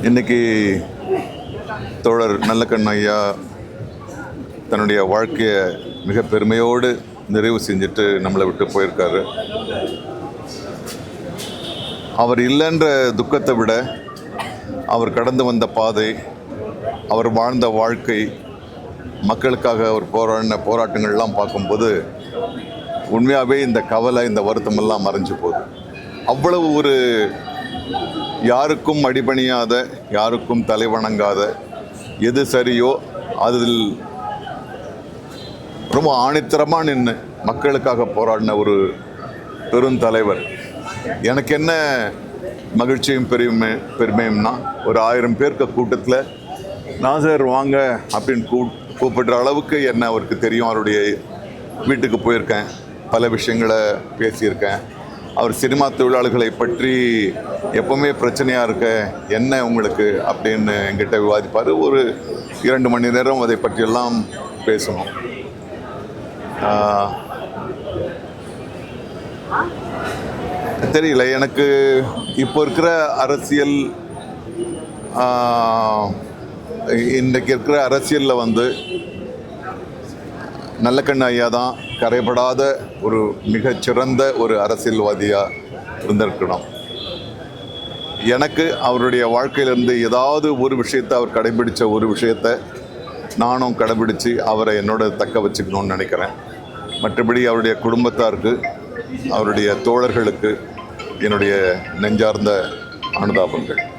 இன்றைக்கி தோழர் நல்லக்கண்ணு ஐயா தன்னுடைய வாழ்க்கையை மிக பெருமையோடு நிறைவு செஞ்சுட்டு நம்மளை விட்டு போயிருக்காரு. அவர் இல்லைன்ற துக்கத்தை விட அவர் கடந்து வந்த பாதை, அவர் வாழ்ந்த வாழ்க்கை, மக்களுக்காக அவர் போராடின போராட்டங்கள்லாம் பார்க்கும்போது உண்மையாகவே இந்த கவலை, இந்த வருத்தமெல்லாம் மறைஞ்சு போகுது. அவ்வளவு ஒரு யாருக்கும் அடிபணியாத, யாருக்கும் தலைவணங்காத, எது சரியோ அதில் ரொம்ப ஆணித்தரமாக நின்று மக்களுக்காக போராடின ஒரு பெருந்தலைவர். எனக்கு என்ன மகிழ்ச்சியும் பெருமையும்னா, ஒரு 1000 பேருக்கு கூட்டத்தில் நாசர் வாங்க அப்படின்னு கூப்பிடுற அளவுக்கு என்ன அவருக்கு தெரியும். அவருடைய வீட்டுக்கு போயிருக்கேன், பல விஷயங்களை பேசியிருக்கேன். அவர் சினிமா தொழிலாளர்களை பற்றி எப்போவுமே பிரச்சனையாக இருக்க என்ன உங்களுக்கு அப்படின்னு என்கிட்ட விவாதிப்பார். ஒரு 2 மணி நேரம் அதை பற்றியெல்லாம் பேசணும். தெரியல, எனக்கு இப்போ இருக்கிற அரசியல், இன்றைக்கு இருக்கிற அரசியலில் நல்லக்கண்ணு ஐயா தான் கரைபடாத ஒரு மிகச்சிறந்த ஒரு அரசியல்வாதியாக இருந்திருக்கணும். எனக்கு அவருடைய வாழ்க்கையிலேருந்து ஏதாவது ஒரு விஷயத்தை, அவர் கடைபிடித்த ஒரு விஷயத்தை நானும் கடைபிடித்து அவரை என்னோட தக்க வச்சுக்கணும்னு நினைக்கிறேன். மற்றபடி அவருடைய குடும்பத்தாருக்கு, அவருடைய தோழர்களுக்கு என்னுடைய நெஞ்சார்ந்த அனுதாபங்கள்.